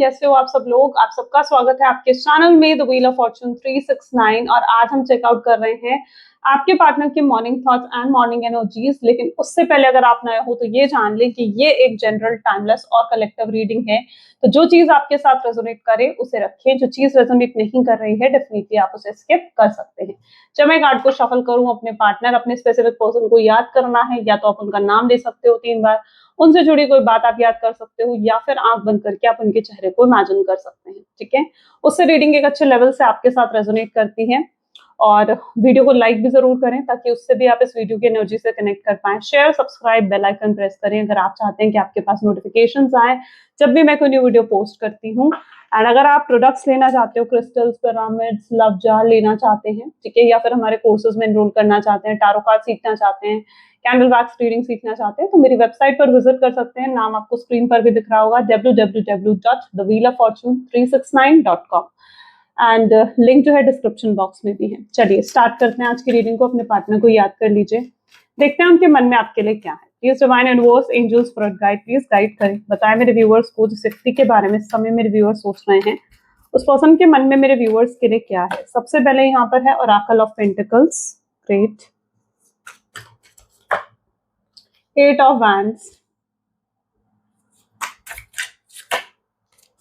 कैसे हो आप सब लोग। आप सबका स्वागत है आपके चैनल में द व्हील ऑफ फॉर्चून 369। और आज हम चेकआउट कर रहे हैं आपके पार्टनर के morning thoughts and morning energies. लेकिन उससे पहले अगर आप नए हो तो ये जान लें कि ये एक जनरल, टाइमलेस और कलेक्टिव रीडिंग है। तो जो चीज आपके साथ रेजोनेट करे उसे रखें, जो चीज रेजोनेट नहीं कर रही है डेफिनेटली आप उसे स्किप कर सकते हैं। जब मैं कार्ड को शफल करूं, अपने पार्टनर, अपने स्पेसिफिक पर्सन को याद करना है, या तो आप उनका नाम दे सकते हो 3 बार, उनसे जुड़ी कोई बात आप याद कर सकते हो, या फिर आंख बंद करके आप उनके चेहरे को इमेजिन कर सकते हैं। ठीक है, उससे रीडिंग एक अच्छे लेवल से आपके साथ रेजोनेट करती है। और वीडियो को लाइक भी जरूर करें ताकि उससे भी आप इस वीडियो की एनर्जी से कनेक्ट कर पाएं। Share, subscribe, bell icon press करें अगर आप चाहते हैं कि आपके पास नोटिफिकेशंस आए जब भी मैं कोई न्यू वीडियो पोस्ट करती हूँ। एंड अगर आप प्रोडक्ट्स लेना चाहते हो, क्रिस्टल्स, पिरामिड्स, लव जार लेना चाहते हैं, ठीक है, या फिर हमारे कोर्सेज में एनरोल करना चाहते हैं, टैरो कार्ड सीखना चाहते हैं, कैंडल वैक्स रीडिंग सीखना चाहते हैं, तो मेरी वेबसाइट पर विजिट कर सकते हैं। नाम आपको स्क्रीन पर भी दिख रहा होगा, www.thewheeloffortune369.com। एंड लिंक जो है डिस्क्रिप्शन बॉक्स में भी है। चलिए स्टार्ट करते हैं आज की रीडिंग को। अपने पार्टनर को याद कर लीजिए, देखते हैं उनके मन में आपके लिए क्या है। Please divine universe, angels, spirit guide, please guide करें, बताएं मेरे व्यूअर्स को जिस व्यक्ति के बारे में इस समय मेरे व्यूअर्स सोच रहे हैं, उस पर्सन के मन में मेरे व्यूअर्स के लिए क्या है। सबसे पहले यहाँ पर है oracle of pentacles, great, 8 of wands,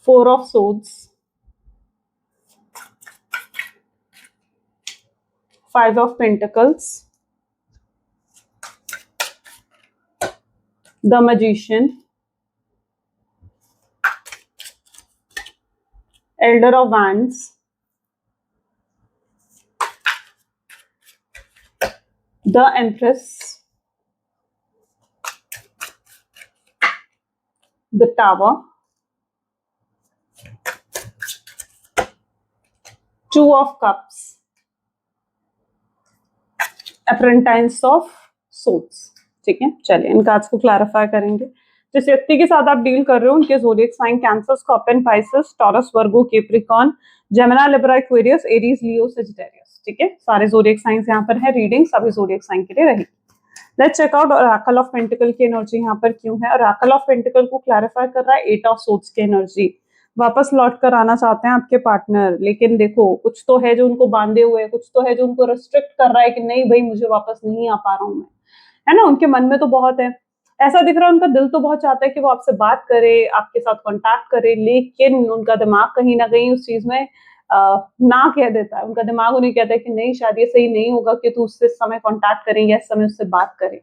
4 of swords, 5 of Pentacles, the Magician, Elder of Wands, the Empress, the Tower, 2 of Cups, Apprentice of Swords। ठीक है, चलिए इन कार्ड्स को क्लैरिफाई करेंगे। जिस व्यक्ति के साथ आप डील कर रहे हो उनके zodiac sign Cancer, Scorpion, Pisces, Taurus, Virgo, Capricorn, Gemini, Libra, Aquarius, Aries, Leo, Sagittarius. ठीक है, सारे ज़ोडिएक साइंस यहाँ पर है। रीडिंग सभी ज़ोडिएक साइन के लिए रहेगी। Let's check out oracle of pentacle की एनर्जी यहाँ पर क्यों है। ओरेकल ऑफ पेंटिकल को क्लैरिफाई कर रहा है 8 ऑफ सोर्ड्स की एनर्जी। वापस लौट कर आना चाहते हैं आपके पार्टनर, लेकिन देखो कुछ तो है जो उनको बांधे हुए है, कुछ तो है जो उनको रिस्ट्रिक्ट कर रहा है कि नहीं भाई मुझे वापस नहीं आ पा रहा हूं मैं, है ना। उनके मन में तो बहुत है, ऐसा दिख रहा है, उनका दिल तो बहुत चाहता है कि वो आपसे बात करे, आपके साथ कांटेक्ट करे, लेकिन उनका दिमाग कहीं ना कहीं उस चीज में ना कह देता है। उनका दिमाग उन्हें कहता है कि नहीं, शायद ये सही नहीं होगा कि तू उससे इस समय कांटेक्ट करें या इस समय उससे बात करें,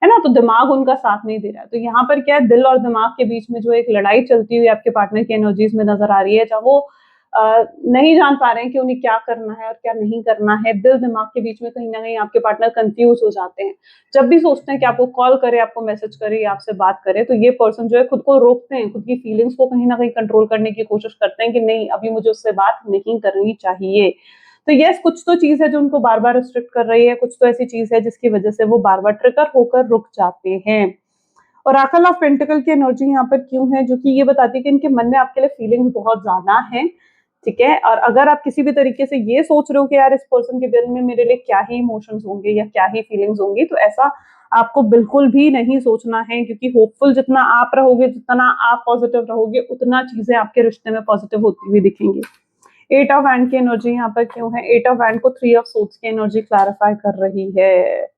है ना। तो दिमाग उनका साथ नहीं दे रहा है। तो यहाँ पर क्या है, दिल और दिमाग के बीच में जो एक लड़ाई चलती हुई आपके पार्टनर की एनर्जीज में नजर आ रही है, जहाँ वो नहीं जान पा रहे हैं कि उन्हें क्या करना है और क्या नहीं करना है। दिल दिमाग के बीच में कहीं ना कहीं आपके पार्टनर कंफ्यूज हो जाते हैं। जब भी सोचते हैं कि आपको कॉल करे, आपको मैसेज करे या आपसे बात करे, तो ये पर्सन जो है खुद को रोकते हैं, खुद की फीलिंग्स को कहीं ना कहीं कंट्रोल करने की कोशिश करते हैं कि नहीं, अभी मुझे उससे बात नहीं करनी चाहिए। तो यस, कुछ तो चीज है जो उनको बार बार रिस्ट्रिक्ट कर रही है, कुछ तो ऐसी चीज है जिसकी वजह से वो बार बार ट्रिगर होकर रुक जाते हैं। और ओरेकल ऑफ पेंटिकल की एनर्जी यहाँ पर क्यों है, जो कि ये बताती है कि इनके मन में आपके लिए फीलिंग्स बहुत ज्यादा हैं। ठीक है, और अगर आप किसी भी तरीके से ये सोच रहे हो कि यार इस पर्सन के दिल में मेरे लिए क्या ही इमोशंस होंगे या क्या ही फीलिंग्स होंगी, तो ऐसा आपको बिल्कुल भी नहीं सोचना है। क्योंकि होपफुल जितना आप रहोगे, जितना आप पॉजिटिव रहोगे, उतना चीजें आपके रिश्ते में पॉजिटिव होती हुई दिखेंगी। 8 ऑफ वैंड की एनर्जी यहाँ पर क्यों है। 8 ऑफ वैंड को 3 ऑफ सोर्ड्स की एनर्जी क्लैरिफाई कर रही है।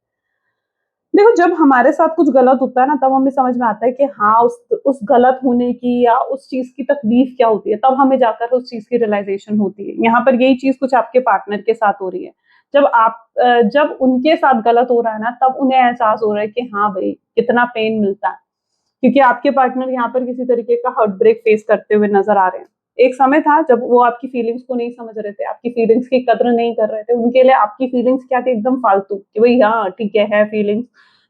देखो, जब हमारे साथ कुछ गलत होता है ना, तब हमें समझ में आता है कि हाँ, उस गलत होने की या उस चीज की तकलीफ क्या होती है, तब हमें जाकर उस चीज की रियलाइजेशन होती है। यहाँ पर यही चीज कुछ आपके पार्टनर के साथ हो रही है। जब उनके साथ गलत हो रहा है ना, तब उन्हें एहसास हो रहा है कि हाँ भाई, कितना पेन मिलता है। क्योंकि आपके पार्टनर यहाँ पर किसी तरीके का हार्ट ब्रेक फेस करते हुए नजर आ रहे हैं। एक समय था जब वो आपकी फीलिंग्स को नहीं समझ रहे थे, आपकी फीलिंग्स की कद्र नहीं कर रहे थे। उनके लिए आपकी फीलिंग्स क्या थी, एकदम फालतू, कि भाई हाँ ठीक है फीलिंग्स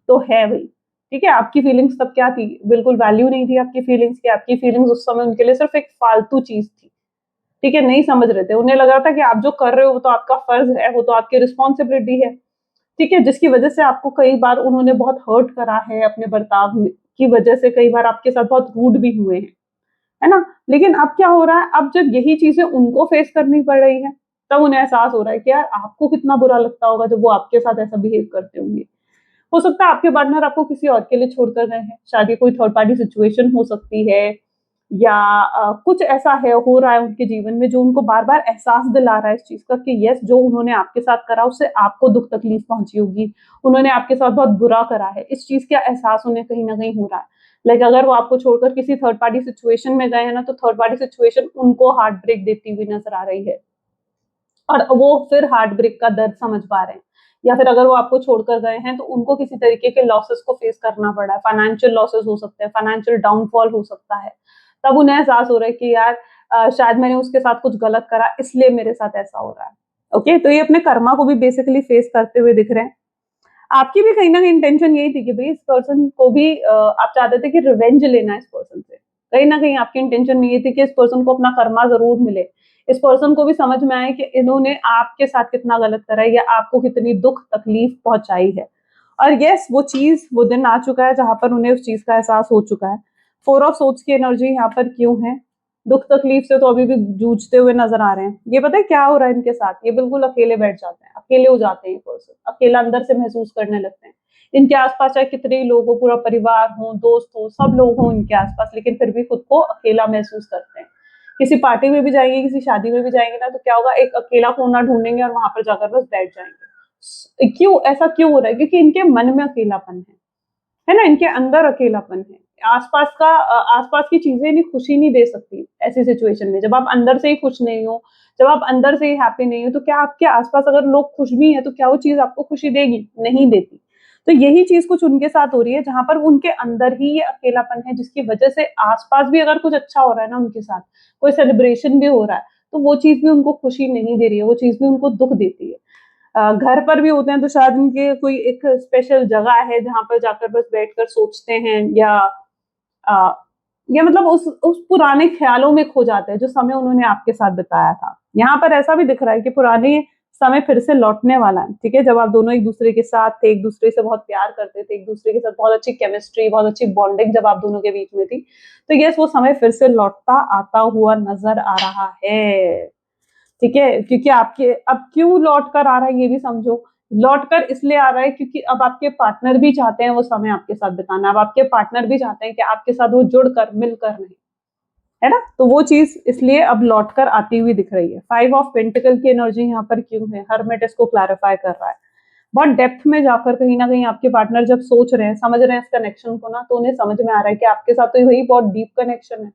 तो है भाई, ठीक है। आपकी फीलिंग्स तब क्या थी, बिल्कुल वैल्यू नहीं थी आपकी फीलिंग्स की। आपकी फीलिंग्स उस समय उनके लिए सिर्फ एक फालतू चीज थी, ठीक है, नहीं समझ रहे थे। उन्हें लग रहा था कि आप जो कर रहे हो वो तो आपका फर्ज है, वो तो आपकी रिस्पॉन्सिबिलिटी है, ठीक है, जिसकी वजह से आपको कई बार उन्होंने बहुत हर्ट करा है अपने बर्ताव की वजह से। कई बार आपके साथ बहुत रूड भी हुए हैं, है ना। लेकिन अब क्या हो रहा है, अब जब यही चीजें उनको फेस करनी पड़ रही है, तब उन्हें एहसास हो रहा है कि यार आपको कितना बुरा लगता होगा जब वो आपके साथ ऐसा बिहेव करते होंगे। हो सकता है आपके पार्टनर आपको किसी और के लिए छोड़कर गए हैं, शायद ये कोई थर्ड पार्टी सिचुएशन हो सकती है, या कुछ ऐसा है हो रहा है उनके जीवन में जो उनको बार बार एहसास दिला रहा है इस चीज का कि यस, जो उन्होंने आपके साथ करा उससे आपको दुख तकलीफ पहुंची होगी, उन्होंने आपके साथ बहुत बुरा करा है, इस चीज का एहसास उन्हें कहीं ना कहीं हो रहा है। लाइक अगर वो आपको छोड़कर किसी थर्ड पार्टी सिचुएशन में गए हैं ना, तो थर्ड पार्टी सिचुएशन उनको हार्ट ब्रेक देती हुई नजर आ रही है और वो फिर हार्ट ब्रेक का दर्द समझ पा रहे हैं। या फिर अगर वो आपको छोड़कर गए हैं तो उनको किसी तरीके के लॉसेस को फेस करना पड़ा है, फाइनेंशियल लॉसेस हो सकते हैं, फाइनेंशियल डाउनफॉल हो सकता है, तब उन्हें एहसास हो रहा है कि यार शायद मैंने उसके साथ कुछ गलत करा इसलिए मेरे साथ ऐसा हो रहा है। ओके, तो ये अपने कर्मा को भी बेसिकली फेस करते हुए दिख रहे हैं। आपकी भी कहीं ना कहीं इंटेंशन यही थी कि भाई इस पर्सन को भी आप चाहते थे कि रिवेंज लेना है इस पर्सन से। कहीं ना कहीं आपकी इंटेंशन ये थी कि इस पर्सन को अपना कर्मा जरूर मिले, इस पर्सन को भी समझ में आए कि इन्होंने आपके साथ कितना गलत करा है या आपको कितनी दुख तकलीफ पहुंचाई है। और यस, वो चीज वो दिन आ चुका है जहां पर उन्हें उस चीज का एहसास हो चुका है। फोर ऑफ सोर्ड्स की एनर्जी यहाँ पर क्यों है? दुख तकलीफ से तो अभी भी जूझते हुए नजर आ रहे हैं। ये पता है क्या हो रहा है इनके साथ? ये बिल्कुल अकेले बैठ जाते हैं, अकेले हो जाते हैं, पर्सन अकेला अंदर से महसूस करने लगते हैं। इनके आसपास चाहे कितने ही लोग हो, पूरा परिवार हो, दोस्त हो, सब लोग हो इनके आसपास, लेकिन फिर भी खुद को अकेला महसूस करते हैं। किसी पार्टी में भी जाएंगे, किसी शादी में भी जाएंगे ना, तो क्या होगा, एक अकेला कोना ढूंढेंगे और वहां पर जाकर बस बैठ जाएंगे। क्यों ऐसा क्यों हो रहा है? क्योंकि इनके मन में अकेलापन है ना, इनके अंदर अकेलापन है। आसपास की चीजें इन्हें खुशी नहीं दे सकती ऐसी सिचुएशन में। जब आप अंदर से ही खुश नहीं हो, जब आप अंदर से ही हैप्पी नहीं हो, तो क्या आपके आसपास अगर लोग खुश भी हैं तो क्या वो चीज आपको खुशी देगी? नहीं देती। तो यही चीज कुछ उनके साथ हो रही है, जहां पर उनके अंदर ही ये अकेलापन है, जिसकी वजह से आसपास भी अगर कुछ अच्छा हो रहा है ना उनके साथ, कोई सेलिब्रेशन भी हो रहा है, तो वो चीज भी उनको खुशी नहीं दे रही है, वो चीज भी उनको दुख देती है। घर पर भी होते हैं तो शायद उनके कोई एक स्पेशल जगह है जहां पर जाकर बस बैठकर सोचते हैं, अ, या मतलब उस पुराने ख्यालों में खो जाते हैं जो समय उन्होंने आपके साथ बिताया था। यहाँ पर ऐसा भी दिख रहा है कि पुराने समय फिर से लौटने वाला है। ठीक है, जब आप दोनों एक दूसरे के साथ थे, एक दूसरे से बहुत प्यार करते थे, एक दूसरे के साथ बहुत अच्छी केमिस्ट्री, बहुत अच्छी बॉन्डिंग जब आप दोनों के बीच में थी, तो यस, वो समय फिर से लौटता आता हुआ नजर आ रहा है। ठीक है, क्योंकि आपके अब क्यों लौट कर आ रहा है ये भी समझो। लौट कर इसलिए आ रहा है क्योंकि अब आपके पार्टनर भी चाहते हैं वो समय आपके साथ बिताना, अब आपके पार्टनर भी चाहते हैं कि आपके साथ वो जुड़कर मिलकर नहीं, है ना। तो वो चीज इसलिए अब लौट कर आती हुई दिख रही है। फाइव ऑफ पेंटिकल की एनर्जी यहाँ पर क्यों है? हरमिट इसको क्लैरिफाई कर रहा है। बहुत डेप्थ में जाकर कहीं ना कहीं आपके पार्टनर जब सोच रहे हैं, समझ रहे हैं इस कनेक्शन को ना, तो उन्हें समझ में आ रहा है कि आपके साथ तो वही बहुत डीप कनेक्शन है।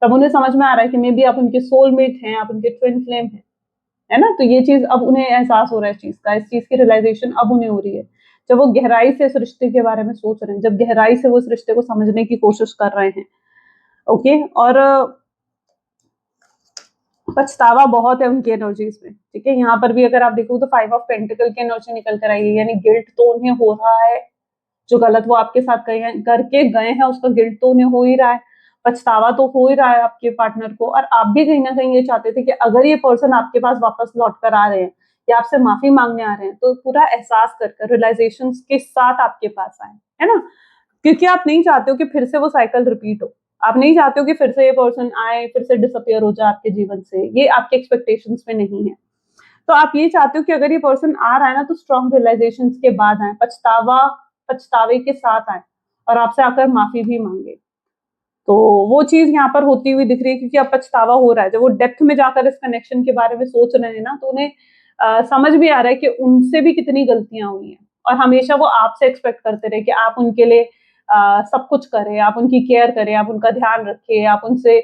तब उन्हें समझ में आ रहा है कि मे बी आप उनके सोलमेट हैं, आप उनके ट्विन फ्लेम हैं, है ना। तो ये चीज अब उन्हें एहसास हो रहा है इस चीज का, इस चीज की रियलाइजेशन अब उन्हें हो रही है, जब वो गहराई से इस रिश्ते के बारे में सोच रहे हैं, जब गहराई से वो इस रिश्ते को समझने की कोशिश कर रहे हैं। ओके, और पछतावा बहुत है उनकी एनर्जीज में। ठीक है, यहाँ पर भी अगर आप देखो तो फाइव ऑफ पेंटिकल की एनर्जी निकल कर आई है, यानी गिल्ट तो उन्हें हो रहा है, जो गलत वो आपके साथ करके गए हैं उसका गिल्ट तो उन्हें हो ही रहा है, पछतावा तो हो ही रहा है आपके पार्टनर को। और आप भी कहीं ना कहीं ये चाहते थे कि अगर ये पर्सन आपके पास वापस लौट कर आ रहे हैं या आपसे माफी मांगने आ रहे हैं, तो पूरा एहसास कर रियलाइजेशन के साथ आपके पास आए, है ना। क्योंकि आप नहीं चाहते हो कि फिर से वो साइकिल रिपीट हो, आप नहीं चाहते हो कि फिर से ये पर्सन आए, फिर से डिसअपियर हो जाए आपके जीवन से, ये आपके एक्सपेक्टेशंस में नहीं है। तो आप ये चाहते हो कि अगर ये पर्सन आ रहा है ना, तो स्ट्रॉन्ग रियलाइजेशन के बाद आए, पछतावे के साथ आए और आपसे आकर माफी भी मांगे। तो वो चीज यहाँ पर होती हुई दिख रही है, क्योंकि अब पछतावा हो रहा है। जब वो डेप्थ में जाकर इस कनेक्शन के बारे में सोच रहे हैं ना, तो उन्हें समझ भी आ रहा है कि उनसे भी कितनी गलतियां हुई हैं, और हमेशा वो आपसे एक्सपेक्ट करते रहे कि आप उनके लिए सब कुछ करें, आप उनकी केयर करें, आप उनका ध्यान रखें, आप उनसे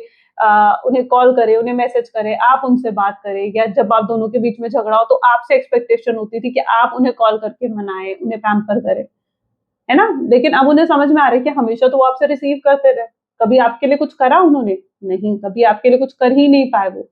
उन्हें कॉल करें, उन्हें मैसेज करें, आप उनसे बात करें, या जब आप दोनों के बीच में झगड़ा हो तो आपसे एक्सपेक्टेशन होती थी कि आप उन्हें कॉल करके मनाएं, उन्हें पैम्पर करें, है ना। लेकिन अब उन्हें समझ में आ रहा है कि हमेशा तो वो आपसे रिसीव करते रहे, कभी आपके लिए कुछ करा उन्होंने? नहीं, कभी आपके लिए कुछ कर ही नहीं पाए वो,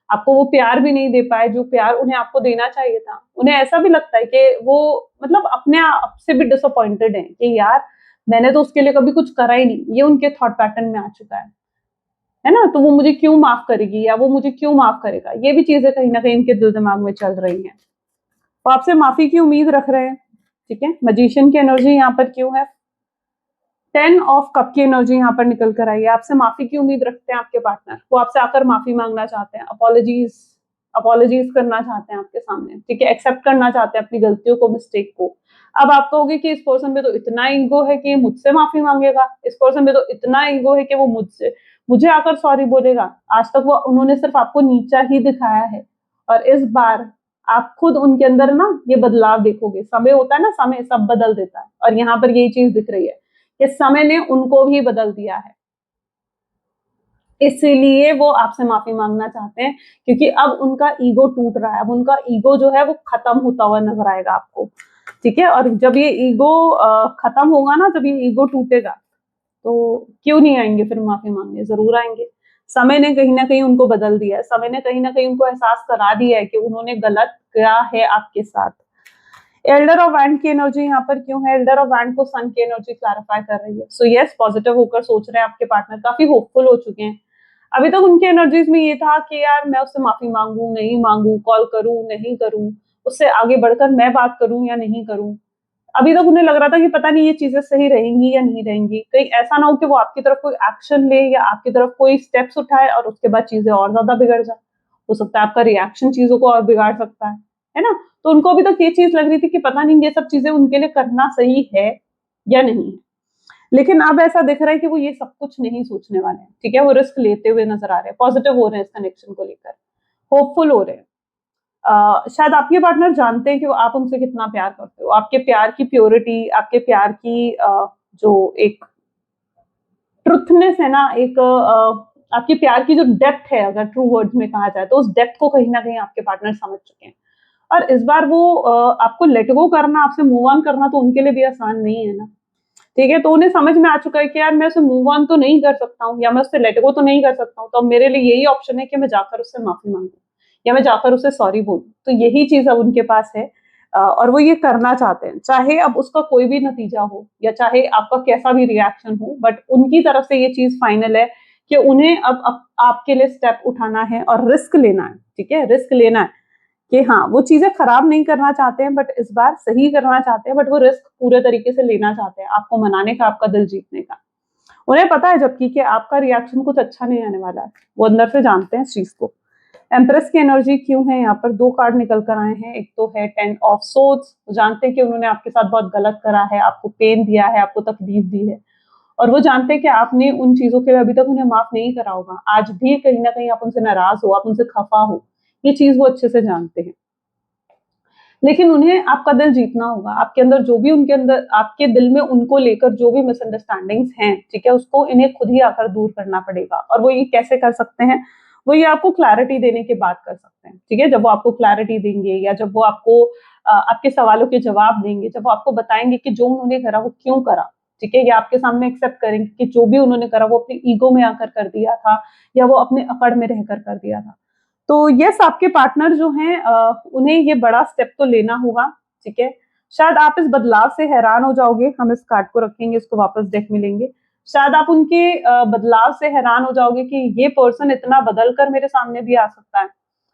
आपको वो प्यार भी नहीं दे पाए जो प्यार उन्हें आपको देना चाहिए था। उन्हें ऐसा भी लगता है कि वो मतलब अपने आप से भी डिसअपॉइंटेड है कि यार मैंने तो उसके लिए कभी कुछ करा ही नहीं, ये उनके थॉट पैटर्न में आ चुका है ना। तो वो मुझे क्यों माफ करेगी या वो मुझे क्यों माफ करेगा, ये भी चीजें कहीं ना कहीं इनके दिल दिमाग में चल रही हैं। वो आपसे माफी की उम्मीद रख रहे हैं। ठीक है, मजिशियन की एनर्जी यहाँ पर क्यों है? 10 ऑफ कप की एनर्जी यहाँ पर निकल कर आई है। आपसे माफी की उम्मीद रखते हैं आपके पार्टनर, वो आपसे आकर माफी मांगना चाहते हैं, अपॉलॉजीज अपॉलॉजीज करना चाहते हैं आपके सामने। ठीक है, एक्सेप्ट करना चाहते हैं अपनी गलतियों को, मिस्टेक को। अब आप कहोगे कि इस पर्सन में तो इतना ईगो है कि मुझसे माफी मांगेगा, इस पर्सन में तो इतना ईगो है कि वो मुझसे मुझे आकर सॉरी बोलेगा। आज तक वो उन्होंने सिर्फ आपको नीचा ही दिखाया है, और इस बार आप खुद उनके अंदर ना ये बदलाव देखोगे। समय होता है ना, समय सब बदल देता है, और यहाँ पर यही चीज दिख रही है कि समय ने उनको भी बदल दिया है। इसलिए वो आपसे माफी मांगना चाहते हैं, क्योंकि अब उनका ईगो टूट रहा है। अब उनका ईगो जो है वो खत्म होता हुआ नजर आएगा आपको, ठीक है। और जब ये ईगो खत्म होगा ना, जब ये ईगो टूटेगा, तो क्यों नहीं आएंगे फिर माफी मांगने, जरूर आएंगे। समय ने कहीं ना कहीं उनको बदल दिया है, समय ने कहीं ना कहीं उनको एहसास करा दिया है कि उन्होंने गलत किया है आपके साथ। एल्डर ऑफ वैंड की एनर्जी यहाँ पर क्यों है? एल्डर ऑफ वैंड को सन की एनर्जी क्लैरिफाई कर रही है। सो यस, पॉजिटिव होकर सोच रहे हैं आपके पार्टनर, काफी होपफुल हो चुके हैं। अभी तक उनके एनर्जीज में ये था कि यार मैं उससे माफी मांगू नहीं मांगू, कॉल करूं नहीं करूं, उससे आगे बढ़कर मैं बात करूं या नहीं करूं। अभी तक उन्हें लग रहा था कि पता नहीं ये चीजें सही रहेंगी या नहीं रहेंगी, कहीं ऐसा ना हो कि वो आपकी तरफ कोई एक्शन ले या आपकी तरफ कोई स्टेप्स उठाए और उसके बाद चीजें और ज्यादा बिगड़ जाए। हो सकता है आपका रिएक्शन चीजों को और बिगाड़ सकता है ना। तो उनको अभी तक ये चीज लग रही थी कि पता नहीं ये सब चीजें उनके लिए करना सही है या नहीं है। लेकिन अब ऐसा दिख रहा है कि वो ये सब कुछ नहीं सोचने वाले हैं, ठीक है। वो रिस्क लेते हुए नजर आ रहे हैं, पॉजिटिव हो रहे हैं इस कनेक्शन को लेकर, होपफुल हो रहे हैं। शायद आपके पार्टनर जानते हैं कि वो आप उनसे कितना प्यार करते हो। आपके प्यार की प्योरिटी, आपके प्यार की जो एक ट्रुथनेस है ना, एक आपके प्यार की जो डेप्थ है, अगर ट्रू वर्ड्स में कहा जाए, तो उस डेप्थ को कहीं ना कहीं आपके पार्टनर समझ चुके हैं। और इस बार वो आपको लेट गो करना, आपसे मूव ऑन करना तो उनके लिए भी आसान नहीं है ना, ठीक है। तो उन्हें समझ में आ चुका है कि यार मैं उससे मूव ऑन तो नहीं कर सकता हूँ, या मैं उससे लेट गो तो नहीं कर सकता हूँ, तो अब मेरे लिए यही ऑप्शन है कि मैं जाकर उससे माफी मांगू या मैं जाकर उससे सॉरी बोलूं। तो यही चीज अब उनके पास है, और वो ये करना चाहते हैं, चाहे अब उसका कोई भी नतीजा हो या चाहे आपका कैसा भी रिएक्शन हो, बट उनकी तरफ से ये चीज फाइनल है कि उन्हें अब आपके लिए स्टेप उठाना है और रिस्क लेना है, ठीक है। रिस्क लेना है कि हाँ, वो चीजें खराब नहीं करना चाहते हैं, बट इस बार सही करना चाहते हैं, बट वो रिस्क पूरे तरीके से लेना चाहते हैं, आपको मनाने का, आपका दिल जीतने का। उन्हें पता है जबकि कि आपका रिएक्शन कुछ अच्छा नहीं आने वाला है, वो अंदर से जानते हैं इस चीज को। एम्प्रेस की एनर्जी क्यों है? यहाँ पर दो कार्ड निकल कर आए हैं। एक तो है 10 ऑफ सोर्ड्स, जानते हैं कि उन्होंने आपके साथ बहुत गलत करा है, आपको पेन दिया है, आपको तकलीफ दी है, और वो जानते हैं कि आपने उन चीजों के लिए अभी तक उन्हें माफ नहीं करा होगा। आज भी कहीं ना कहीं आप उनसे नाराज हो, आप उनसे खफा हो, ये चीज वो अच्छे से जानते हैं। लेकिन उन्हें आपका दिल जीतना होगा। आपके अंदर जो भी, उनके अंदर, आपके दिल में उनको लेकर जो भी मिसअंडरस्टैंडिंग्स हैं, ठीक है, उसको इन्हें खुद ही आकर दूर करना पड़ेगा। और वो ये कैसे कर सकते हैं? वो ये आपको क्लैरिटी देने के बाद कर सकते हैं, ठीक है। जब वो आपको क्लैरिटी देंगे, या जब वो आपको आपके सवालों के जवाब देंगे, जब वो आपको बताएंगे कि जो उन्होंने करा वो क्यों करा, ठीक है, या आपके सामने एक्सेप्ट करेंगे कि जो भी उन्होंने करा वो अपनी ईगो में आकर कर दिया था, या वो अपने अकड़ में रहकर कर दिया था। तो यस, आपके पार्टनर जो हैं उन्हें ये बड़ा स्टेप तो लेना होगा, ठीक है। शायद आप इस बदलाव से हैरान हो जाओगे, हम इस कार्ड को रखेंगे, इसको वापस देख मिलेंगे। शायद आप उनके बदलाव से हैरान हो जाओगे कि ये पर्सन इतना बदल कर मेरे सामने भी आ सकता है।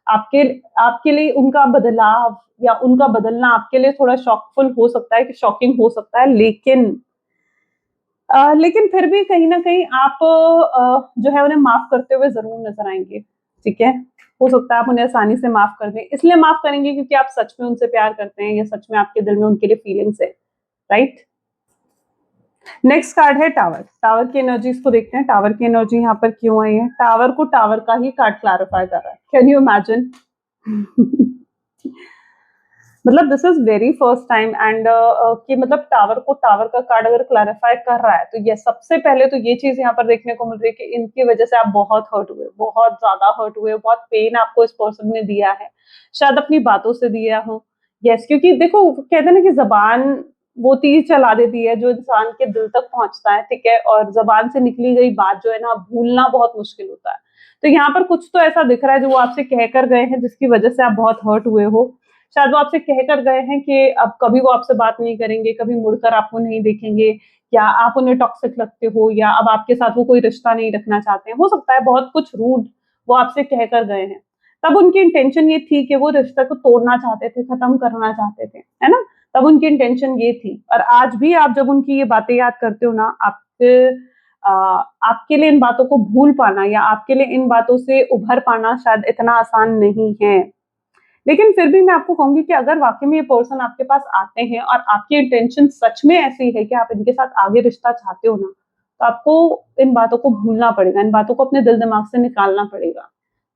आपके आपके लिए उनका बदलाव या उनका बदलना आपके लिए थोड़ा शॉकफुल हो सकता है, कि शॉकिंग हो सकता है, लेकिन फिर भी कहीं न कहीं आप जो है उन्हें माफ़ करते हुए ज़रूर नज़र आएँगे, ठीक है? हो सकता है आप उन्हें आसानी से माफ़ कर दें, इसलिए माफ़ करेंगे क्योंकि आप सच में उनसे प्यार करते हैं, या सच में आपके दिल में उनके लिए फीलिंग्स है, राइट? नेक्स्ट कार्ड है टावर। टावर की एनर्जीज़ को देखते हैं, टावर की एनर्जी यहाँ पर क्यों आई है? टावर को टावर का ही कार्ड क्लैरिफाई कर रहा है। Can you imagine? मतलब this is very first time, and कि मतलब टावर को टावर का कार्ड अगर क्लैरिफाई कर रहा है, तो ये सबसे पहले तो ये चीज यहाँ पर देखने को मिल रही है कि इनकी वजह से आप बहुत हर्ट हुए, बहुत ज्यादा हर्ट हुए, बहुत पेन आपको इस पर्सन ने दिया है, शायद अपनी बातों से दिया हो। यस, क्योंकि देखो कहते हैं ना कि जबान वो तीर चला देती है जो इंसान के दिल तक पहुंचता है, ठीक है। और जबान से निकली गई बात जो है ना, भूलना बहुत मुश्किल होता है। तो यहाँ पर कुछ तो ऐसा दिख रहा है जो वो आपसे कह कर गए हैं, जिसकी वजह से आप बहुत हर्ट हुए हो। शायद वो आपसे कह कर गए हैं कि अब कभी वो आपसे बात नहीं करेंगे, कभी मुड़कर आपको नहीं देखेंगे, या आप उन्हें टॉक्सिक लगते हो, या अब आपके साथ वो कोई रिश्ता नहीं रखना चाहते हैं। हो सकता है बहुत कुछ रूड वो आपसे कह कर गए हैं। तब उनकी इंटेंशन ये थी कि वो रिश्ते को तोड़ना चाहते थे, खत्म करना चाहते थे, है ना? तब उनकी इंटेंशन ये थी। और आज भी आप जब उनकी ये बातें याद करते हो ना, आपके लिए इन बातों को भूल पाना, या आपके लिए इन बातों से उभर पाना शायद इतना आसान नहीं है। लेकिन फिर भी मैं आपको कहूंगी कि अगर वाकई में ये पर्सन आपके पास आते हैं और आपकी इंटेंशन सच में ऐसी है कि आप इनके साथ आगे रिश्ता चाहते हो ना, तो आपको इन बातों को भूलना पड़ेगा, इन बातों को अपने दिल दिमाग से निकालना पड़ेगा,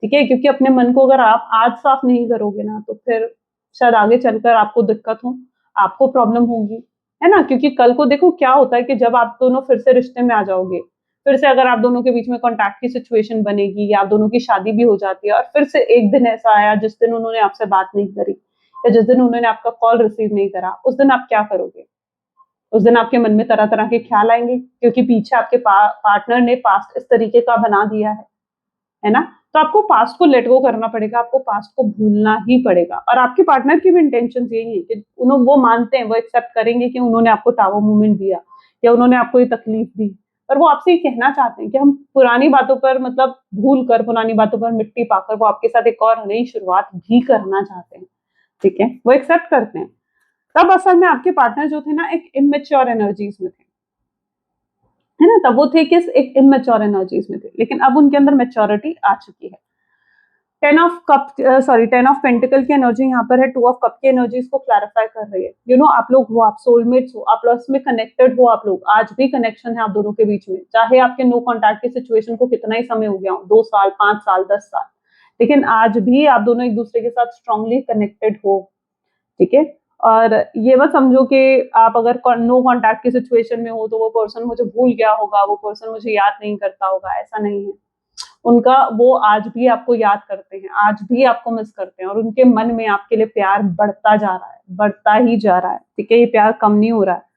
ठीक है? क्योंकि अपने मन को अगर आप आज साफ नहीं करोगे ना, तो फिर शायद आगे चलकर आपको दिक्कत हो, आपको प्रॉब्लम होगी, है ना? क्योंकि कल को देखो क्या होता है कि जब आप दोनों फिर से रिश्ते में आ जाओगे, फिर से अगर आप दोनों के बीच में कॉन्टैक्ट की सिचुएशन बनेगी या आप दोनों की शादी भी हो जाती है और फिर से एक दिन ऐसा आया जिस दिन उन्होंने आपसे बात नहीं करी या जिस दिन उन्होंने आपका कॉल रिसीव नहीं करा, उस दिन आप क्या करोगे? उस दिन आपके मन में तरह-तरह के ख्याल आएँगे क्योंकि पीछे आपके पार्टनर ने पास्ट इस तरीके का बना दिया है ना? तो आपको पास्ट को लेट गो करना पड़ेगा, आपको पास्ट को भूलना ही पड़ेगा और आपके पार्टनर की भी इंटेंशंस यही है कि वो मानते हैं, वो एक्सेप्ट करेंगे कि उन्होंने आपको टावर मूवमेंट दिया या उन्होंने आपको ये तकलीफ दी। पर वो आपसे ये कहना चाहते हैं कि हम पुरानी बातों पर मतलब भूल कर, पुरानी बातों पर मिट्टी पाकर वो आपके साथ एक और नई शुरुआत भी करना चाहते हैं, ठीक है? वो एक्सेप्ट करते हैं। तब असल में आपके पार्टनर जो थे ना एक इमैच्योर एनर्जीज में थे, है ना? तब वो थे किस एक इमैच्योर एनर्जीज में थे, लेकिन अब उनके अंदर मैच्योरिटी आ चुकी है। 10 ऑफ पेंटिकल की एनर्जी यहाँ पर है, 2 ऑफ कप की एनर्जी इसको क्लैरिफाई कर रही है। यू नो आप लोग हो, आप सोलमेट्स हो, आप लोग में कनेक्टेड हो, आप लोग आज भी कनेक्शन है आप दोनों के बीच में, चाहे आपके नो कॉन्टैक्ट की सिचुएशन को कितना ही समय हो गया हो, 2 साल, 5 साल, 10 साल, लेकिन आज भी आप दोनों एक दूसरे के साथ स्ट्रांगली कनेक्टेड हो, ठीक है? और ये मत समझो कि आप अगर नो कॉन्टैक्ट की सिचुएशन में हो तो वो पर्सन मुझे भूल गया होगा, वो पर्सन मुझे याद नहीं करता होगा, ऐसा नहीं है। उनका वो आज भी आपको याद करते हैं, आज भी आपको मिस करते हैं और उनके मन में आपके लिए प्यार बढ़ता जा रहा है, बढ़ता ही जा रहा है, ठीक है? ये प्यार कम नहीं हो रहा है।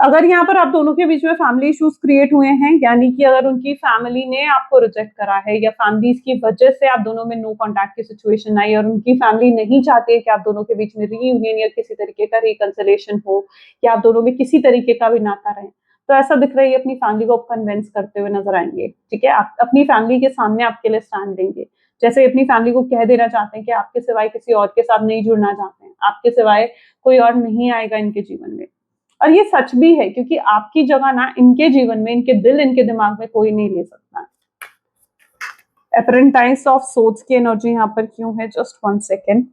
अगर यहाँ पर आप दोनों के बीच में फैमिली इश्यूज क्रिएट हुए हैं, यानी कि अगर उनकी फैमिली ने आपको रिजेक्ट करा है या फैमिलीज की वजह से आप दोनों में नो कॉन्टैक्ट की सिचुएशन आई और उनकी फैमिली नहीं चाहती है कि आप दोनों के बीच में रीयूनियन या किसी तरीके का रिकंसिलिएशन हो या आप दोनों में किसी तरीके का भी नाता रहे, तो ऐसा दिख रहा है अपनी फैमिली को कन्विंस करते हुए नजर आएंगे, ठीक है? आप अपनी फैमिली के सामने आपके लिए स्टैंड देंगे, जैसे अपनी फैमिली को कह देना चाहते हैं कि आपके सिवाय किसी और के साथ नहीं जुड़ना चाहते हैं, आपके सिवाय कोई और नहीं आएगा इनके जीवन में। और ये सच भी है क्योंकि आपकी जगह ना इनके जीवन में, इनके दिल, इनके दिमाग में कोई नहीं ले सकता। एपरेंटाइज ऑफ सोर्ड्स की एनर्जी यहाँ पर क्यों है? Just 1 second.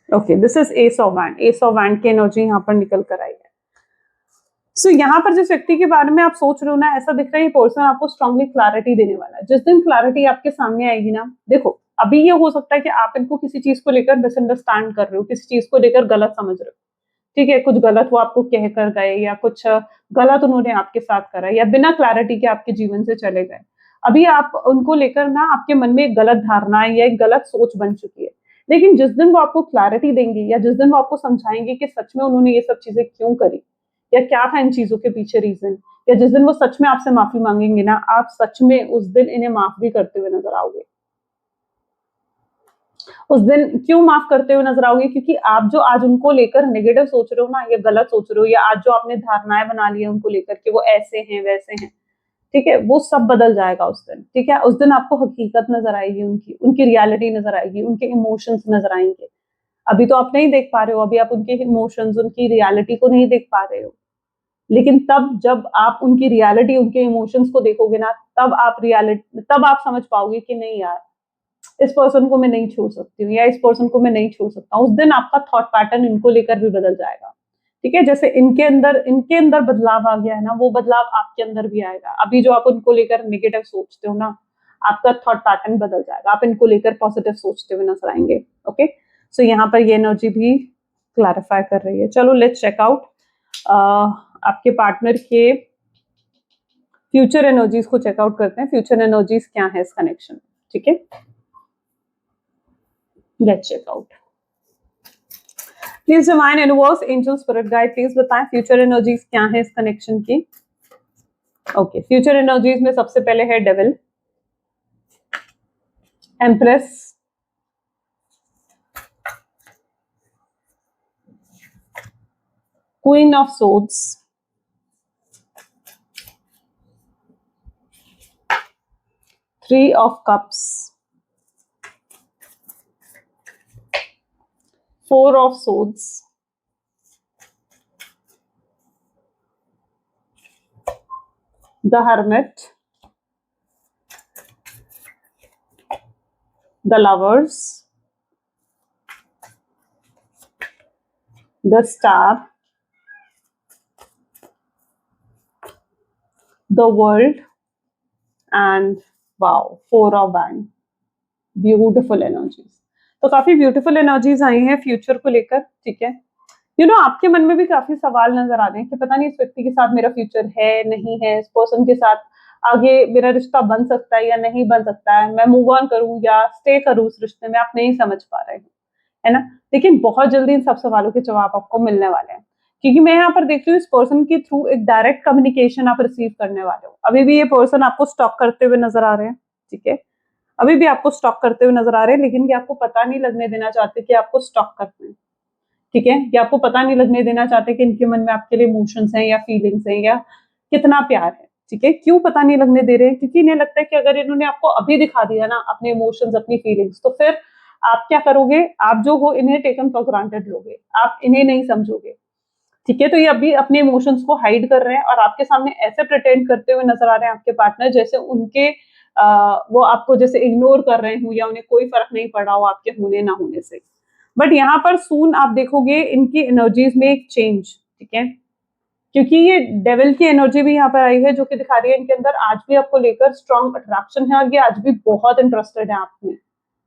Okay, this is S of wand, S of wand की एनर्जी यहाँ पर निकल कर आई है। सो यहाँ पर जिस व्यक्ति के बारे में आप सोच रहे हो ना, ऐसा दिख रहा है ये पर्सन आपको स्ट्रांगली क्लैरिटी देने वाला है। जिस दिन क्लैरिटी आपके सामने आएगी ना, देखो अभी ये हो सकता है कि आप इनको किसी चीज को लेकर मिसअंडरस्टैंड कर रहे हो, किसी चीज को लेकर गलत समझ रहे हो, ठीक है? कुछ गलत वो आपको कह कर गए या कुछ गलत उन्होंने आपके साथ करा या बिना क्लैरिटी के आपके जीवन से चले गए। अभी आप उनको लेकर ना आपके मन में एक गलत धारणा या एक गलत सोच बन चुकी है। लेकिन जिस दिन वो आपको क्लैरिटी देंगे या जिस दिन वो आपको समझाएंगे कि सच में उन्होंने ये सब चीजें क्यों करी या क्या था इन चीजों के पीछे रीजन, या जिस दिन वो सच में आपसे माफी मांगेंगे ना, आप सच में उस दिन इन्हें माफ भी करते हुए नजर आओगे। उस दिन क्यों माफ करते हुए नजर आओगे? क्योंकि आप जो आज उनको लेकर नेगेटिव सोच रहे हो ना या गलत सोच रहे हो या आज जो आपने धारणाएं बना ली है उनको लेकर कि वो ऐसे हैं वैसे हैं, ठीक है? वो सब बदल जाएगा उस दिन, ठीक है? उस दिन आपको हकीकत नजर आएगी, उनकी उनकी रियलिटी नजर आएगी, उनके इमोशंस नजर आएंगे। अभी तो आप नहीं देख पा रहे हो, अभी आप उनके इमोशंस, उनकी रियलिटी को नहीं देख पा रहे हो, लेकिन तब जब आप उनकी रियलिटी, उनके इमोशंस को देखोगे ना, तब आप समझ पाओगे कि नहीं यार, इस पर्सन को मैं नहीं छोड़ सकती हूँ या इस पर्सन को मैं नहीं छोड़ सकता हूँ। उस दिन आपका थॉट पैटर्न इनको लेकर भी बदल जाएगा, ठीक है? जैसे इनके अंदर बदलाव आ गया है ना, वो बदलाव आपके अंदर भी आएगा। अभी जो आप उनको लेकर नेगेटिव सोचते हो ना, आपका थॉट पैटर्न बदल जाएगा, आप इनको लेकर पॉजिटिव सोचते हुए नजर आएंगे। ओके, सो यहाँ पर ये एनर्जी भी क्लैरिफाई कर रही है। चलो लेट्स चेक आउट आपके पार्टनर के फ्यूचर एनर्जीज को चेकआउट करते हैं। फ्यूचर एनर्जीज क्या है इस कनेक्शन, ठीक है? Let's check out. Please divine universe, angel, spirit guide, please बताएं फ्यूचर एनर्जीज क्या है इस कनेक्शन की। ओके, फ्यूचर एनर्जीज में सबसे पहले है devil, empress, queen of swords, three of cups, four of swords, the hermit, the lovers, the star, the world and wow, 4 of band, beautiful energies. तो काफी ब्यूटिफुल एनर्जीज आई हैं future को लेकर, ठीक है। आपके मन में भी काफी सवाल नजर आ रहे हैं कि पता नहीं इस व्यक्ति के साथ मेरा फ्यूचर है नहीं है, इस पर्सन के साथ आगे मेरा रिश्ता बन सकता है या नहीं बन सकता है, मैं मूव ऑन करूं या स्टे करूं उस रिश्ते में, आप नहीं समझ पा रहे हो, है ना। लेकिन बहुत जल्दी इन सब सवालों के जवाब आपको मिलने वाले हैं, क्योंकि मैं यहाँ पर देख रही हूँ इस पर्सन के थ्रू एक डायरेक्ट कम्युनिकेशन आप रिसीव करने वाले हो। अभी भी ये पर्सन आपको स्टॉक करते हुए नजर आ रहे हैं, ठीक है, अभी भी आपको स्टॉक करते हुए नजर आ रहे हैं, लेकिन ये आपको पता नहीं लगने देना चाहते कि आपको स्टॉक करते हैं, ठीक है। ये आपको पता नहीं लगने देना चाहते कि इनके मन में आपके लिए इमोशंस हैं या फीलिंग्स हैं या कितना प्यार है, ठीक है। क्यों पता नहीं लगने दे रहे हैं? क्योंकि इन्हें लगता है कि अगर इन्होंने आपको अभी दिखा दिया ना अपने इमोशंस, अपनी फीलिंग्स, तो फिर आप क्या करोगे? आप जो हो इन्हें टेकन फॉर ग्रांटेड लोगे, आप इन्हें नहीं समझोगे, ठीक है। तो ये अभी अपने इमोशंस को हाइड कर रहे हैं और आपके सामने ऐसे प्रिटेंड करते हुए नजर आ रहे हैं आपके पार्टनर, जैसे उनके वो आपको जैसे इग्नोर कर रहे हो या उन्हें कोई फर्क नहीं पड़ा हो आपके होने ना होने से। बट यहाँ पर सून आप देखोगे इनकी एनर्जीज में एक चेंज, ठीक है, क्योंकि ये डेविल की एनर्जी भी यहाँ पर आई है, जो कि दिखा रही है इनके अंदर आज भी आपको लेकर स्ट्रॉन्ग अट्रैक्शन है और ये आज भी बहुत इंटरेस्टेड है आप में,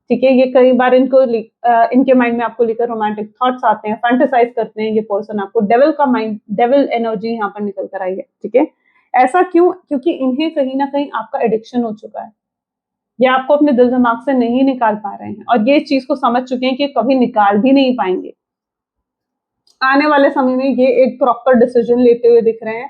ठीक है। ये कई बार इनके माइंड में आपको लेकर रोमांटिक थॉट्स आते हैं, फैंटेसाइज करते हैं ये पर्सन आपको, डेविल का माइंड, डेविल एनर्जी यहाँ पर निकल कर आई है, ठीक है। ऐसा क्यों? क्योंकि इन्हें कहीं ना कहीं आपका एडिक्शन हो चुका है, ये आपको अपने दिल दिमाग से नहीं निकाल पा रहे हैं और ये इस चीज को समझ चुके हैं कि कभी निकाल भी नहीं पाएंगे। आने वाले समय में ये एक प्रॉपर डिसीजन लेते हुए दिख रहे हैं,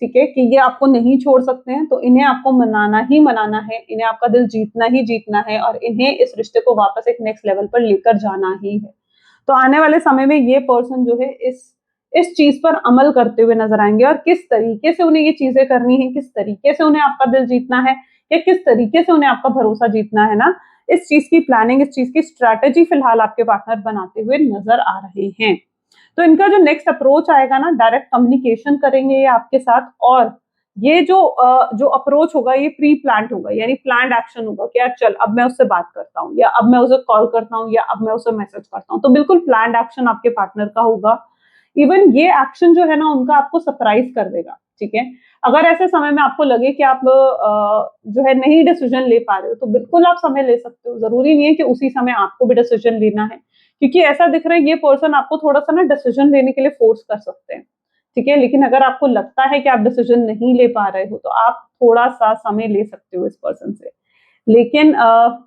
ठीक है, कि ये आपको नहीं छोड़ सकते हैं, तो इन्हें आपको मनाना ही मनाना है, इन्हें आपका दिल जीतना ही जीतना है और इन्हें इस रिश्ते को वापस एक नेक्स्ट लेवल पर लेकर जाना ही है। तो आने वाले समय में ये पर्सन जो है इस चीज पर अमल करते हुए नजर आएंगे और किस तरीके से उन्हें ये चीजें करनी है, किस तरीके से उन्हें आपका दिल जीतना है या किस तरीके से उन्हें आपका भरोसा जीतना है ना, इस चीज की प्लानिंग, इस चीज की स्ट्रैटेजी फिलहाल आपके पार्टनर बनाते हुए नजर आ रहे हैं। तो इनका जो नेक्स्ट अप्रोच आएगा ना, डायरेक्ट कम्युनिकेशन करेंगे ये आपके साथ, और ये जो अप्रोच होगा ये प्री प्लान्ड होगा, यानी प्लान्ड एक्शन होगा कि यार चल अब मैं उससे बात करता हूँ या अब मैं उसे कॉल करता हूँ या अब मैं उसे मैसेज करता हूँ। तो बिल्कुल प्लान्ड एक्शन आपके पार्टनर का होगा। इवन ये एक्शन जो है ना उनका आपको सरप्राइज कर देगा, ठीक है। अगर ऐसे समय में आपको लगे कि आप जो है नहीं डिसीजन ले पा रहे हो, तो बिल्कुल आप समय ले सकते हो, जरूरी नहीं है कि उसी समय आपको भी डिसीजन लेना है, क्योंकि ऐसा दिख रहा है ये पर्सन आपको थोड़ा सा ना डिसीजन लेने के लिए फोर्स कर सकते हैं, ठीक है। लेकिन अगर आपको लगता है कि आप डिसीजन नहीं ले पा रहे हो, तो आप थोड़ा सा समय ले सकते हो इस पर्सन से। लेकिन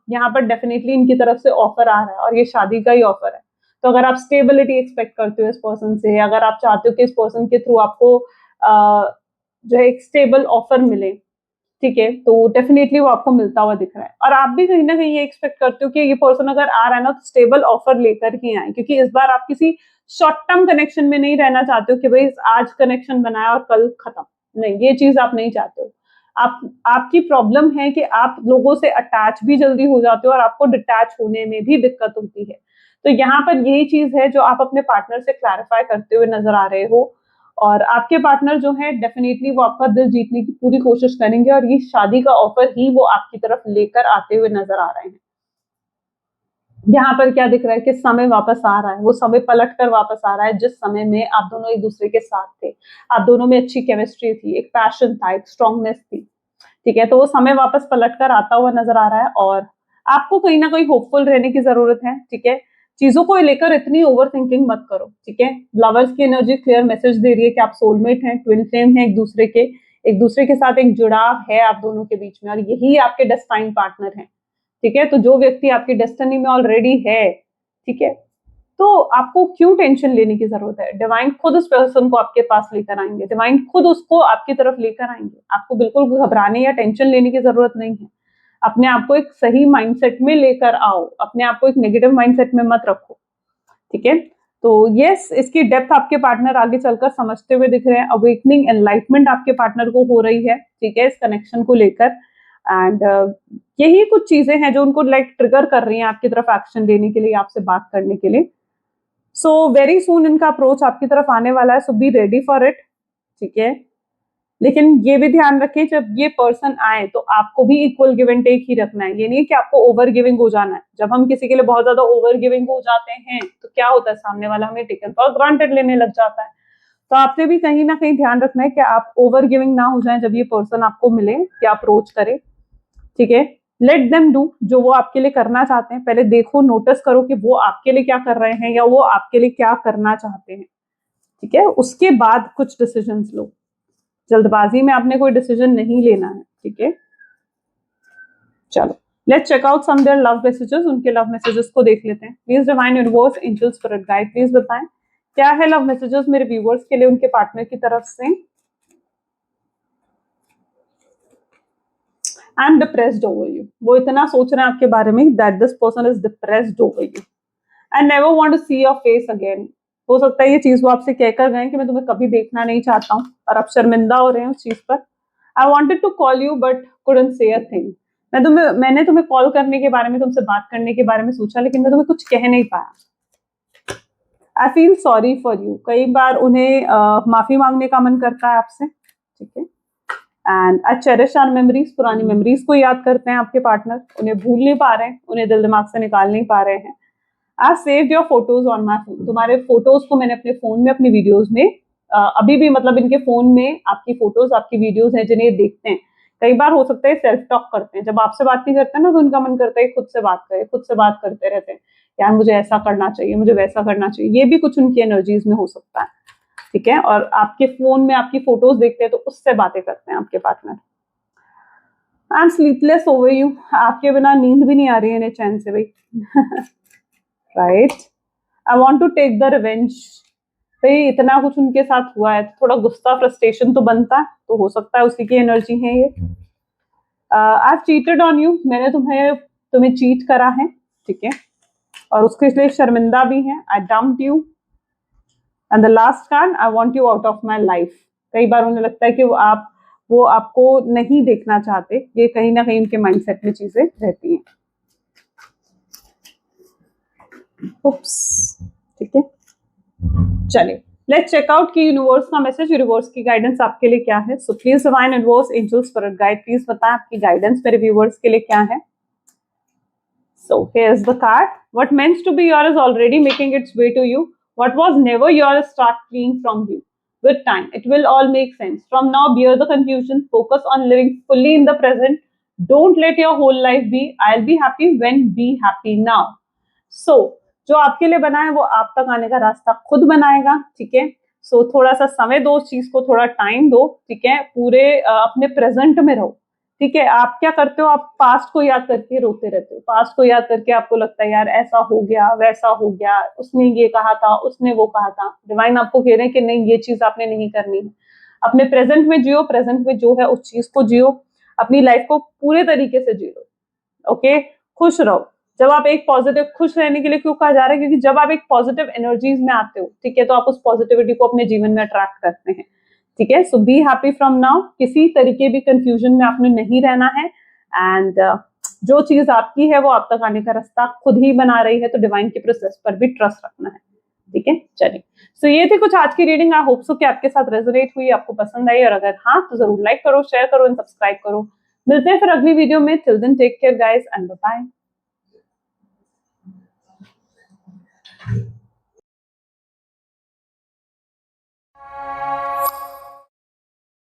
यहाँ पर डेफिनेटली इनकी तरफ से ऑफर आ रहा है और ये शादी का ही ऑफर है। तो अगर आप स्टेबिलिटी एक्सपेक्ट करते हो इस पर्सन से, अगर आप चाहते हो कि इस पर्सन के थ्रू आपको जो है एक स्टेबल ऑफर मिले, ठीक है, तो डेफिनेटली वो आपको मिलता हुआ दिख रहा है। और आप भी कहीं ना कहीं ये एक्सपेक्ट करते हो कि ये पर्सन अगर आ रहा है ना, तो स्टेबल ऑफर लेकर ही आए, क्योंकि इस बार आप किसी शॉर्ट टर्म कनेक्शन में नहीं रहना चाहते हो कि भाई आज कनेक्शन बनाया और कल खत्म, नहीं, ये चीज आप नहीं चाहते हो। आपकी प्रॉब्लम है कि आप लोगों से अटैच भी जल्दी हो जाते हो और आपको डिटैच होने में भी दिक्कत होती है। तो यहाँ पर यही चीज है जो आप अपने पार्टनर से क्लैरिफाई करते हुए नजर आ रहे हो, और आपके पार्टनर जो है डेफिनेटली वो आपका दिल जीतने की पूरी कोशिश करेंगे और ये शादी का ऑफर ही वो आपकी तरफ लेकर आते हुए नजर आ रहे हैं। यहाँ पर क्या दिख रहा है कि समय वापस आ रहा है, वो समय पलट कर वापस आ रहा है जिस समय में आप दोनों एक दूसरे के साथ थे, आप दोनों में अच्छी केमिस्ट्री थी, एक पैशन था, एक स्ट्रॉन्गनेस थी, ठीक है। तो वो समय वापस पलट कर आता हुआ नजर आ रहा है और आपको कहीं ना कहीं होपफुल रहने की जरूरत है, ठीक है। चीजों को लेकर इतनी ओवर थिंकिंग मत करो, ठीक है। लवर्स की एनर्जी क्लियर मैसेज दे रही है कि आप सोलमेट हैं, ट्विन फ्लेम हैं, एक दूसरे के साथ एक जुड़ाव है आप दोनों के बीच में और यही आपके डेस्टाइन पार्टनर है, ठीक है। तो जो व्यक्ति आपकी डेस्टिनी में ऑलरेडी है, ठीक है, तो आपको क्यों टेंशन लेने की जरूरत है? डिवाइन खुद उस पर्सन को आपके पास लेकर आएंगे, डिवाइन खुद उसको आपकी तरफ लेकर आएंगे। आपको बिल्कुल घबराने या टेंशन लेने की जरूरत नहीं है। अपने आप को एक सही माइंडसेट में लेकर आओ, अपने आप को एक नेगेटिव माइंडसेट में मत रखो, ठीक है। तो यस, इसकी डेप्थ आपके पार्टनर आगे चलकर समझते हुए दिख रहे हैं। अवेकनिंग एनलाइटमेंट आपके पार्टनर को हो रही है, ठीक है, इस कनेक्शन को लेकर। एंड यही कुछ चीजें हैं जो उनको लाइक ट्रिगर कर रही हैं आपकी तरफ एक्शन लेने के लिए, आपसे बात करने के लिए। सो वेरी सून इनका अप्रोच आपकी तरफ आने वाला है, सो बी रेडी फॉर इट, ठीक है। लेकिन ये भी ध्यान रखें जब ये पर्सन आए तो आपको भी इक्वल गिव एंड टेक ही रखना है। ये नहीं कि आपको ओवर गिविंग हो जाना है। जब हम किसी के लिए बहुत ज्यादा ओवर गिविंग हो जाते हैं तो क्या होता है, सामने वाला हमें टेकन फॉर ग्रांटेड लेने लग जाता है। तो आपने भी कहीं ना कहीं ध्यान रखना है कि आप ओवर गिविंग ना हो जाए जब ये पर्सन आपको मिले या अप्रोच करे, ठीक है। लेट देम डू, जो वो आपके लिए करना चाहते हैं पहले देखो, नोटिस करो कि वो आपके लिए क्या कर रहे हैं या वो आपके लिए क्या करना चाहते हैं, ठीक है। उसके बाद कुछ डिसीजंस लो, जल्दबाजी में आपने कोई डिसीजन नहीं लेना है, ठीक है। चलो let's check out some their love messages, उनके लव मैसेजेस को देख लेते हैं। Please divine universe angels spirit guide, please बताएं क्या है लव मैसेजेस मेरे व्यूअर्स के लिए उनके पार्टनर की तरफ से। I am depressed over you, वो इतना सोच रहे हैं आपके बारे में that this person is depressed over you and never want to see your face again. हो सकता है ये चीज वो आपसे कहकर गए कि मैं तुम्हें कभी देखना नहीं चाहता हूँ और आप शर्मिंदा हो रहे हैं उस चीज पर। I wanted to call you but couldn't say a thing, मैंने तुम्हें कॉल करने के बारे में, तुमसे बात करने के बारे में सोचा लेकिन मैं तुम्हें कुछ कह नहीं पाया। I feel sorry for you, कई बार उन्हें माफी मांगने का मन करता है आपसे, ठीक है। And I cherish our memories, पुरानी मेमोरीज को याद करते हैं आपके पार्टनर, उन्हें भूल नहीं पा रहे हैं, उन्हें दिल दिमाग से निकाल नहीं पा रहे हैं। I saved your photos on my phone, तुम्हारे फोटोज को मैंने अपने फोन में, अपनी वीडियोज में अभी भी मतलब इनके फोन में आपकी फोटोज, आपकी वीडियोज हैं जिन्हें देखते हैं। कई बार हो सकता है सेल्फ टॉक करते हैं, जब आपसे बात नहीं करते हैं ना तो उनका मन करता है खुद से बात करें, खुद से बात करते रहते हैं, यार मुझे ऐसा करना चाहिए, मुझे वैसा करना चाहिए। ये भी कुछ उनकी एनर्जीज में हो सकता है, ठीक है। और आपके फोन में आपकी फोटोज देखते हैं तो उससे बातें करते हैं आपके partner. I am sleepless over you, आपके बिना नींद भी नहीं आ रही है इन्हें चैन से भाई right. I want to take the revenge, भाई इतना कुछ उनके साथ हुआ है, थोड़ा गुस्सा फ्रस्ट्रेशन तो बनता है, तो हो सकता है उसी की एनर्जी है ये। I have cheated on you, मैंने तुम्हें चीट करा है, ठीक है, और उसके इसलिए शर्मिंदा भी है। I dumped you and the last card, I want you out of my life. कई बार उन्हें लगता है कि वो आपको नहीं देखना चाहते, ये कहीं ना कहीं उनके माइंडसेट में चीजें रहती हैं। उप्स, ठीक है, चलिए लेट्स चेक आउट कि यूनिवर्स का मैसेज, यूनिवर्स की गाइडेंस आपके लिए क्या है। So please divine universe angels spirit guide, please बताएं आपकी गाइडेंस मेरे व्यूअर्स के लिए क्या है। So here's the card. What meant to be yours is already making its way to you. What was never yours start fleeing from you. With time, it will all make sense. From now, bear the confusion. Focus on living fully in the present. Don't let your whole life be I'll be happy when, be happy now. So जो आपके लिए बना है वो आप तक आने का रास्ता खुद बनाएगा, ठीक है। सो थोड़ा सा समय दो उस चीज को, थोड़ा टाइम दो, ठीक है। पूरे अपने प्रेजेंट में रहो, ठीक है। आप क्या करते हो, आप पास्ट को याद करके रोते रहते हो, पास्ट को याद करके आपको लगता है यार ऐसा हो गया, वैसा हो गया, उसने ये कहा था, उसने वो कहा था। डिवाइन आपको कह रहे हैं कि नहीं, ये चीज आपने नहीं करनी है। अपने प्रेजेंट में जियो, प्रेजेंट में जो है उस चीज को जियो, अपनी लाइफ को पूरे तरीके से जियो, ओके। खुश रहो। जब आप एक पॉजिटिव, खुश रहने के लिए क्यों कहा जा रहा है, क्योंकि जब आप एक पॉजिटिव एनर्जीज में आते हो, ठीक है, तो आप उस पॉजिटिविटी को अपने जीवन में अट्रैक्ट करते हैं, ठीक है। सो बी हैप्पी फ्रॉम नाउ, किसी तरीके भी कंफ्यूजन में आपने नहीं रहना है। एंड जो चीज आपकी है वो आप तक आने का रास्ता खुद ही बना रही है, तो डिवाइन के प्रोसेस पर भी ट्रस्ट रखना है, ठीक है। चलिए, सो ये थी कुछ आज की रीडिंग। आई होप सो कि आपके साथ रेजोनेट हुई, आपको पसंद आई, और अगर हाँ तो जरूर लाइक करो, शेयर करो एंड सब्सक्राइब करो। मिलते हैं फिर अगली वीडियो में। Till then take care guys and bye bye.